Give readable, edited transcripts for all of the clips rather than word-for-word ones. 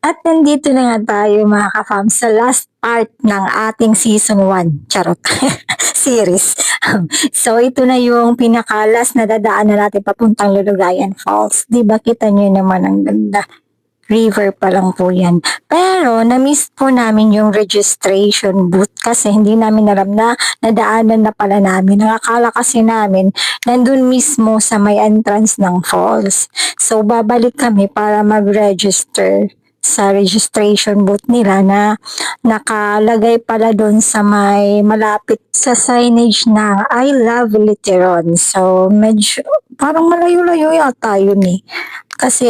At nandito na nga tayo mga ka-fam sa last part ng ating season 1. Charot. Series. So ito na yung pinaka-last na dadaan na natin papuntang Lulugayan Falls. Di ba kita nyo naman ang ganda? River pa lang po yan. Pero na-miss po namin yung registration booth kasi hindi namin alam na nadaanan na pala namin. Nakakala kasi namin nandun mismo sa may entrance ng falls. So babalik kami para mag-register sa registration booth nila na nakalagay pala doon sa may malapit sa signage na I love Literon. So medyo parang malayo-layo yata yun eh. Kasi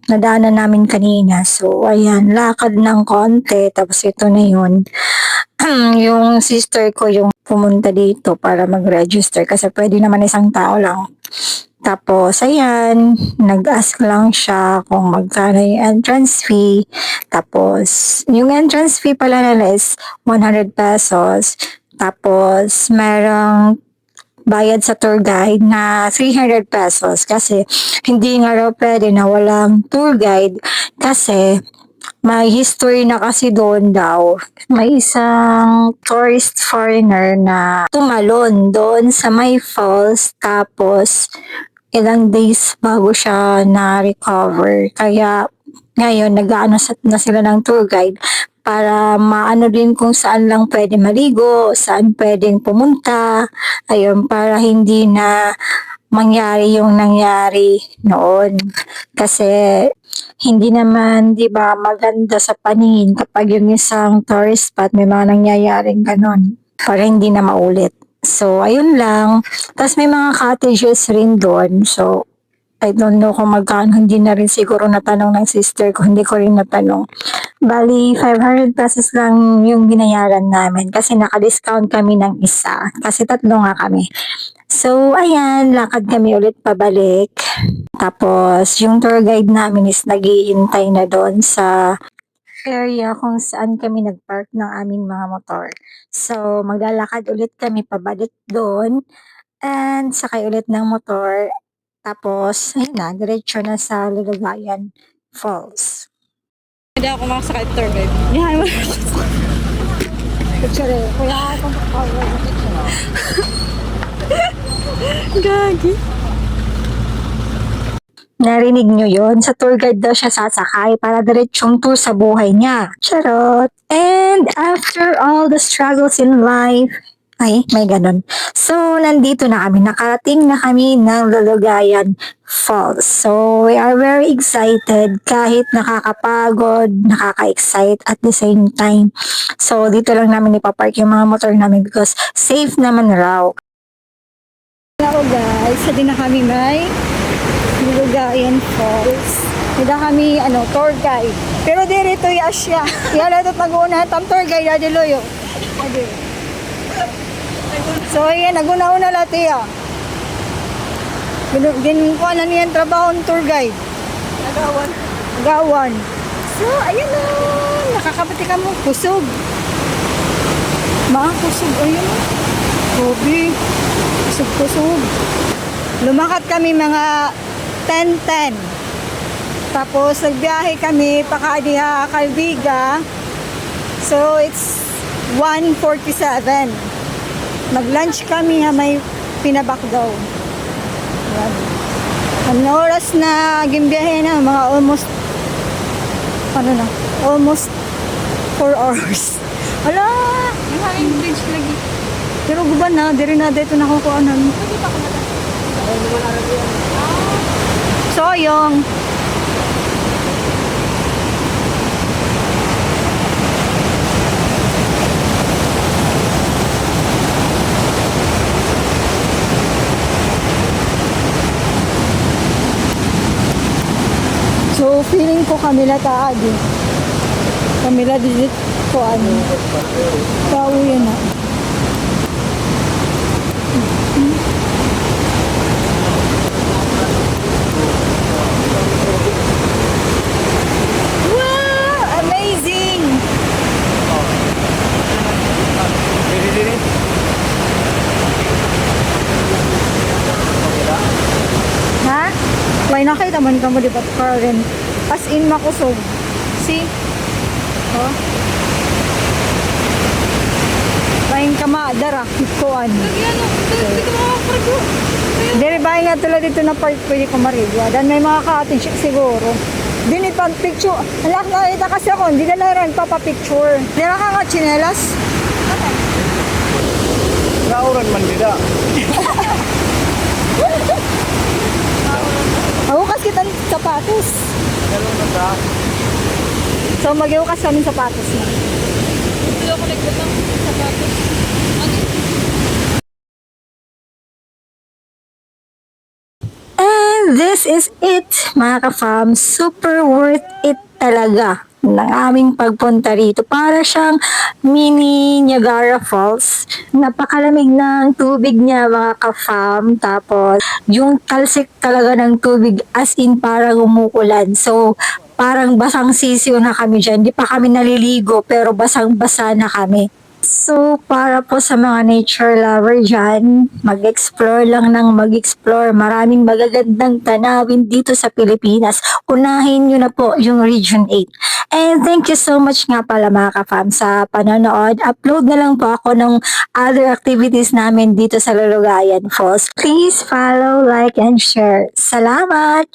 nadaanan namin kanina. So, ayan, lakad ng konti. Tapos ito na yun. Yung sister ko yung pumunta dito para mag-register. Kasi pwede naman isang tao lang. Tapos, ayan, nag-ask lang siya kung magkano yung entrance fee. Tapos, yung entrance fee pala nila is 100 pesos. Tapos, merong bayad sa tour guide na 300 pesos kasi hindi nga raw pwede na walang tour guide kasi may history na kasi doon daw. May isang tourist foreigner na tumalon doon sa may falls tapos ilang days bago siya na-recover. Kaya ngayon nag-aano na sila ng tour guide para maano din kung saan lang pwede maligo, saan pwedeng pumunta, ayun, para hindi na mangyari yung nangyari noon. Kasi hindi naman, di ba, maganda sa paningin kapag yung isang tourist spot may mga nangyayaring ganon para hindi na maulit. So, ayun lang. Tapos may mga cottages rin doon. So, I don't know kung magkano, hindi na rin siguro natanong ng sister ko, hindi ko rin natanong. Bali, 500 pesos lang yung binayaran namin kasi naka-discount kami ng isa. Kasi tatlo nga kami. So, ayan, lakad kami ulit pabalik. Tapos, yung tour guide namin is naghihintay na doon sa area kung saan kami nagpark ng aming mga motor. So, maglalakad ulit kami pabalik doon and sakay ulit ng motor. Tapos, ayun na, diretso na sa Lulugayan Falls. Hindi ako makasakay tour guide. Yahay mo. Picture eh. Kuya ako mag-cover ng picture. Gagi. Narinig nyo yon? Sa tour guide daw siya sasakay para diretsong tour sa buhay niya. Charot! And after all the struggles in life, ay, may ganon. So, nandito na kami. Nakarating na kami ng Lulugayan Falls. So, we are very excited kahit nakakapagod, nakaka-excite at the same time. So, dito lang namin ipapark yung mga motor namin because safe naman raw. Hello guys, hindi na kami may Lulugayan Falls. Hindi na kami tour guide. Pero dito yung Asya. Yan ito pag-una tam tour guide adi loyo. Adi. So ayan, naguna-una lati ya. Ginkuha na niyan trabaho ng tour guide. Agawan. So ayan na, nakakapati ka mo. Kusog. Mga kusog, ayun o. Gobi. Kusog. Lumakat kami mga 10:10. Tapos nagbiyahe kami Pakaadiha, Calviga. So it's 1:47. Mag-lunch kami may pinabak daw. Yan. Ang oras na gimbiyahe na mga almost 4 hours. Hala! Yung hanging bridge lagi. Pero guban na, diri na dito nakukuanan. Pwede pa ako natin. So, yung So, feeling ko Camila taadi. Camila digit ko Tao yan na. Wow! Amazing! Ha? Why nakita man ka mo di ba Karen? As in makusog. See? Oh. Bahin ka maadara. Kuan. Lagyan o. Hindi ko makakargo. Dere bahay nga tulad dito na part pwede ko marigwa. Dan may mga cottage siguro. Din ipang picture. Alak nakita kasi ako, hindi na lang papapicture. Dira ka nga chinelas? Nauran man nila. Hukas kita ng sapatos. Ganun na ta. So mag-iukas kami sapatos na. Hindi ako nagbatang sapatos. And this is it, mga ka-fam. Super worth it talaga ng aming pagpunta rito. Para siyang mini Niagara Falls. Napakalamig ng tubig niya, mga ka-fam. Tapos, yung talsik talaga ng tubig as in parang umuulan. So, parang basang sisiw na kami dyan. Hindi pa kami naliligo pero basang-basa na kami. So, para po sa mga nature lover dyan, mag-explore lang ng mag-explore. Maraming magagandang tanawin dito sa Pilipinas. Unahin nyo na po yung Region 8. And thank you so much nga pala mga ka-fam sa panonood. Upload na lang po ako ng other activities namin dito sa Lulugayan Falls. Please follow, like, and share. Salamat!